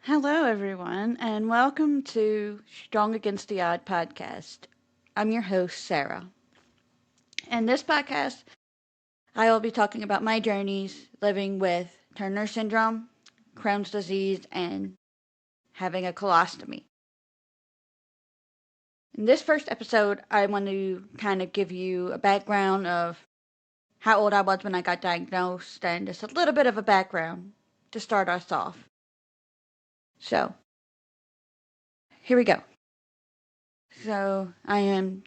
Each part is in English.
Hello, everyone, and welcome to Strong Against the Odd podcast. I'm your host, Sarah. In this podcast, I will be talking about my journeys living with Turner syndrome, Crohn's disease, and having a colostomy. In this first episode, I want to kind of give you a background of how old I was when I got diagnosed and just a little bit of a background to start us off. So, here we go. So, I am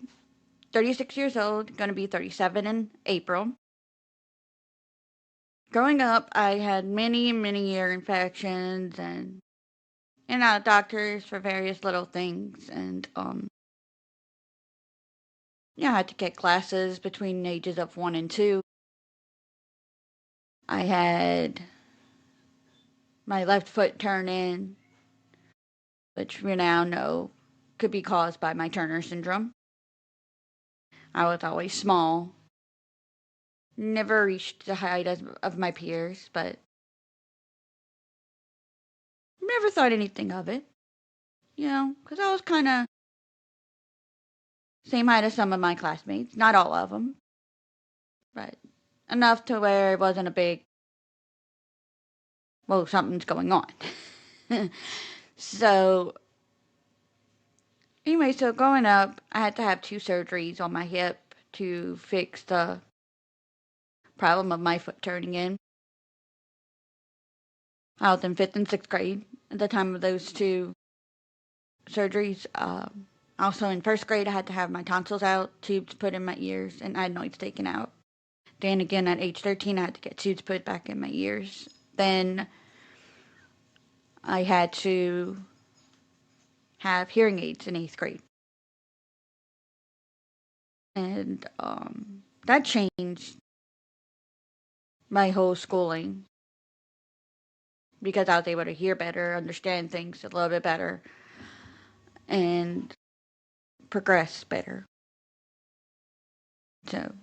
36 years old, going to be 37 in April. Growing up, I had many ear infections and doctors for various little things. And, I had to get glasses between the ages of 1 and 2. I had my left foot turn in, which we now know could be caused by my Turner syndrome. I was always small, never reached the height of my peers, but never thought anything of it, because I was kind of same height as some of my classmates, not all of them, but enough to where it wasn't a big, well, something's going on. So, anyway, so growing up, I had to have 2 surgeries on my hip to fix the problem of my foot turning in. I was in 5th and 6th grade at the time of those 2 surgeries. Also in 1st grade, I had to have my tonsils out, tubes put in my ears, and adenoids taken out. Then again, at age 13, I had to get tubes put back in my ears. Then I had to have hearing aids in 8th grade. And that changed my whole schooling because I was able to hear better, understand things a little bit better, and progress better. So,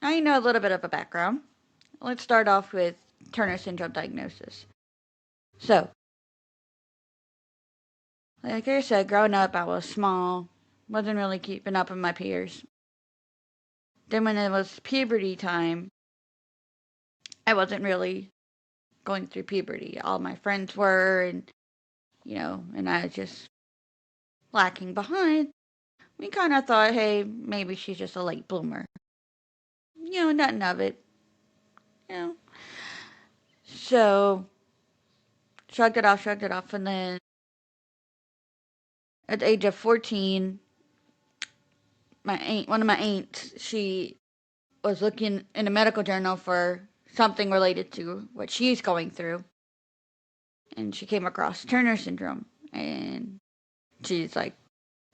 now you know a little bit of a background. Let's start off with Turner syndrome diagnosis. So, like I said, growing up, I was small, wasn't really keeping up with my peers. Then, when it was puberty time, I wasn't really going through puberty. All my friends were, and I was just lacking behind. We kind of thought, hey, maybe she's just a late bloomer. Nothing of it. You know. So, shrugged it off, and then at the age of 14, one of my aunts, she was looking in a medical journal for something related to what she's going through, and she came across Turner syndrome, and she's like,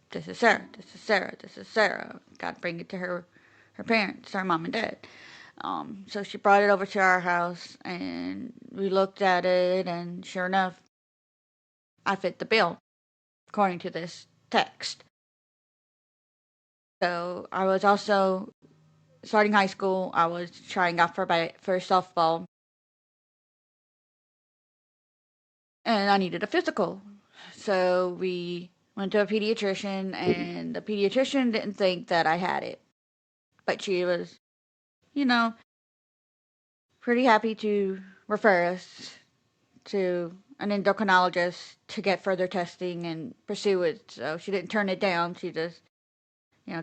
"This is Sarah. This is Sarah. This is Sarah. Got to bring it to her parents, her mom and dad." So she brought it over to our house, and we looked at it, and sure enough, I fit the bill according to this text. So I was also starting high school. I was trying out for softball, and I needed a physical. So we went to a pediatrician, and the pediatrician didn't think that I had it, but she was, you know, pretty happy to refer us to an endocrinologist to get further testing and pursue it. So she didn't turn it down. She just,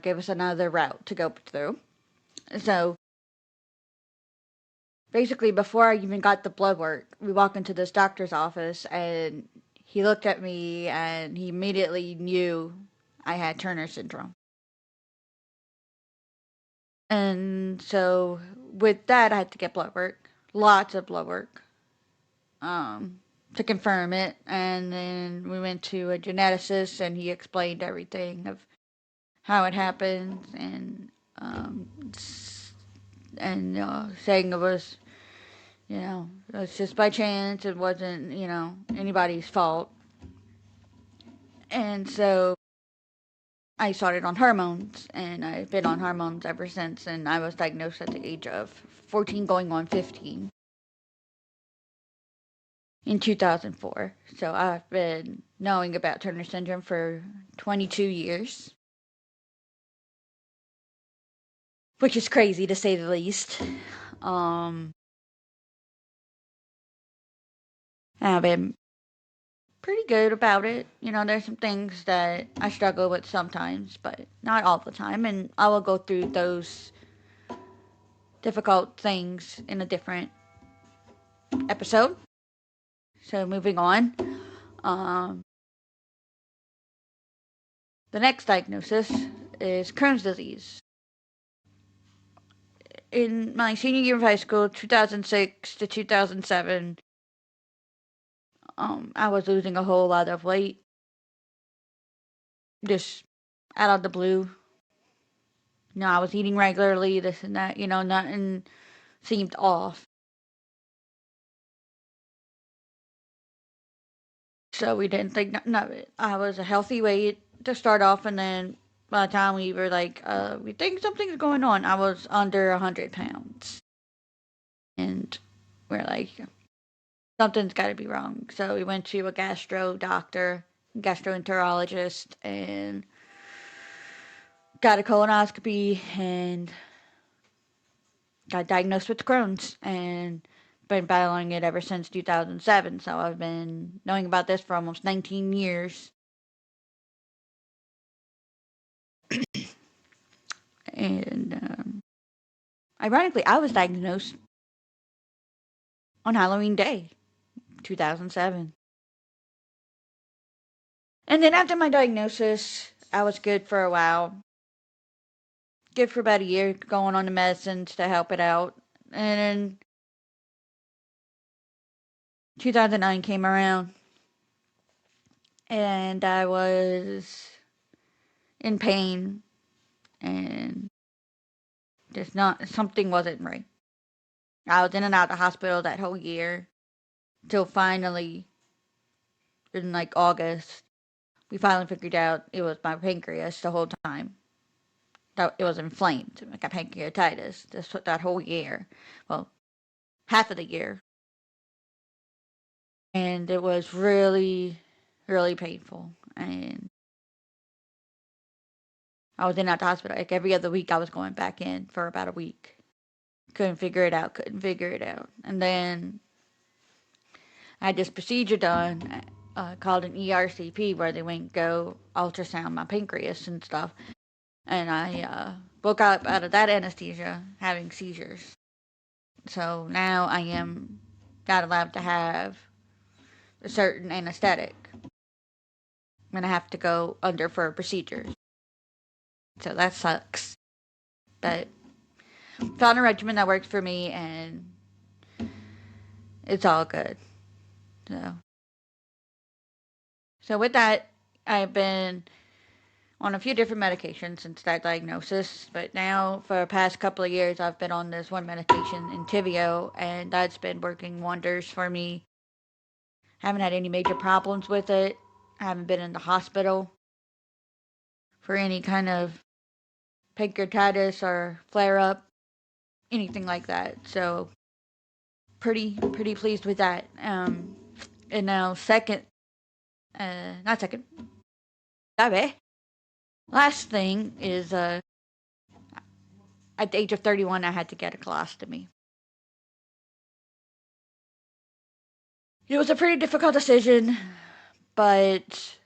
gave us another route to go through. So basically, before I even got the blood work, we walk into this doctor's office, and he looked at me and he immediately knew I had Turner syndrome. And so with that, I had to get blood work, lots of blood work, to confirm it. And then we went to a geneticist, and he explained everything of how it happens, and saying it was, it was just by chance. It wasn't, anybody's fault. And so I started on hormones, and I've been on hormones ever since. And I was diagnosed at the age of 14, going on 15. in 2004. So I've been knowing about Turner syndrome for 22 years, which is crazy to say the least. Um, I've been pretty good about it. You know, there's some things that I struggle with sometimes, but not all the time. And I will go through those difficult things in a different episode. So moving on. Um, the next diagnosis is Crohn's disease. In my senior year of high school, 2006 to 2007, I was losing a whole lot of weight, just out of the blue. You know, I was eating regularly, this and that. You know, nothing seemed off. So we didn't think nothing of it. I was a healthy weight to start off, and then by the time we were like, we think something's going on, I was under 100 pounds. And we're like, something's got to be wrong. So we went to a gastro doctor, gastroenterologist, and got a colonoscopy and got diagnosed with Crohn's and been battling it ever since 2007. So I've been knowing about this for almost 19 years. And ironically, I was diagnosed on Halloween Day, 2007. And then after my diagnosis, I was good for a while. Good for about a year, going on the medicines to help it out. And then 2009 came around, and I was in pain, and just not, something wasn't right. I was in and out of the hospital that whole year, till finally, in like August, we finally figured out it was my pancreas the whole time. That it was inflamed. I got pancreatitis that whole year. Well, half of the year. And it was really, really painful. And I was in at the hospital. Like every other week, I was going back in for about a week. Couldn't figure it out. Couldn't figure it out. And then I had this procedure done called an ERCP where they went go ultrasound my pancreas and stuff. And I woke up out of that anesthesia having seizures. So now I am not allowed to have a certain anesthetic when I have to go under for a procedure. So that sucks. But found a regimen that works for me, and it's all good. So, so with that, I've been on a few different medications since that diagnosis. But now, for the past couple of years, I've been on this one medication, Entyvio, and that's been working wonders for me. Haven't had any major problems with it. I haven't been in the hospital for any kind of pancreatitis or flare up, anything like that. So pretty pleased with that. And now not second, sabe? Last thing is at the age of 31, I had to get a colostomy. It was a pretty difficult decision, but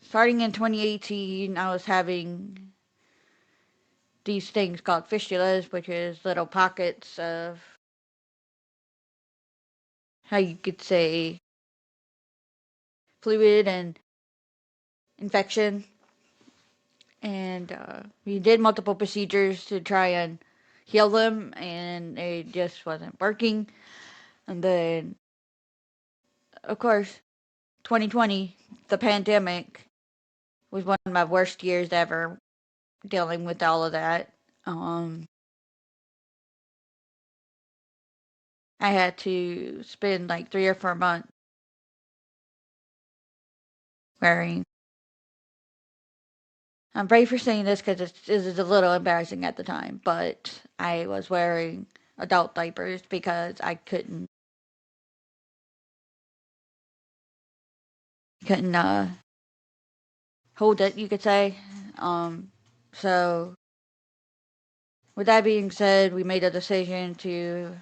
starting in 2018, I was having these things called fistulas, which is little pockets of, how you could say, fluid and infection. And we did multiple procedures to try and heal them, and it just wasn't working. And then, of course, 2020, the pandemic, was one of my worst years ever dealing with all of that. Um, I had to spend like 3 or 4 months wearing. I'm brave for saying this because it is a little embarrassing at the time, but I was wearing adult diapers because I couldn't couldn't hold it, you could say. So with that being said, we made a decision to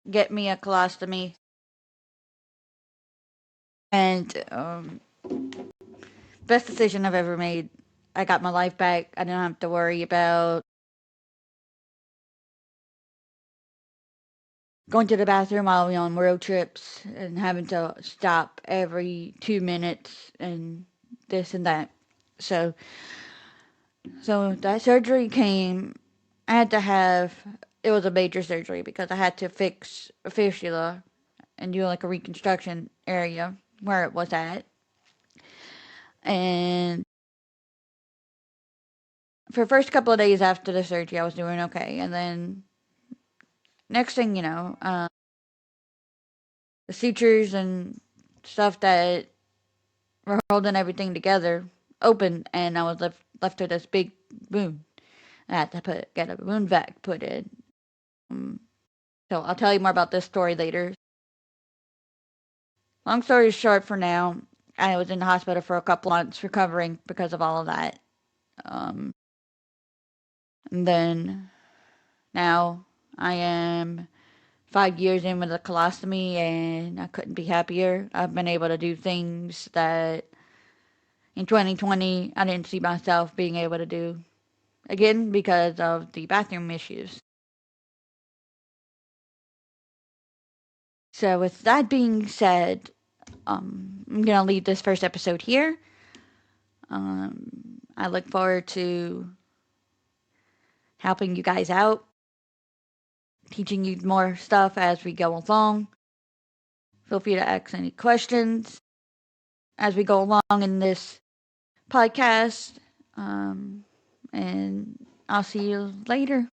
get me a colostomy, and best decision I've ever made. I got my life back. I didn't have to worry about going to the bathroom while we on road trips and having to stop every 2 minutes and this and that. So, so that surgery came. I had to have. It was a major surgery because I had to fix a fistula and do like a reconstruction area where it was at. And for the first couple of days after the surgery, I was doing okay. And then next thing you know, the sutures and stuff that were holding everything together opened, and I was left with this big wound. I had to get a wound vac put in. Um, so I'll tell you more about this story later. Long story short, for now, I was in the hospital for a couple months recovering because of all of that. Um, and then now I am 5 years in with a colostomy, and I couldn't be happier. I've been able to do things that in 2020 I didn't see myself being able to do again because of the bathroom issues. So, with that being said, I'm gonna leave this first episode here. I look forward to helping you guys out, teaching you more stuff as we go along. Feel free to ask any questions as we go along in this podcast. And I'll see you later.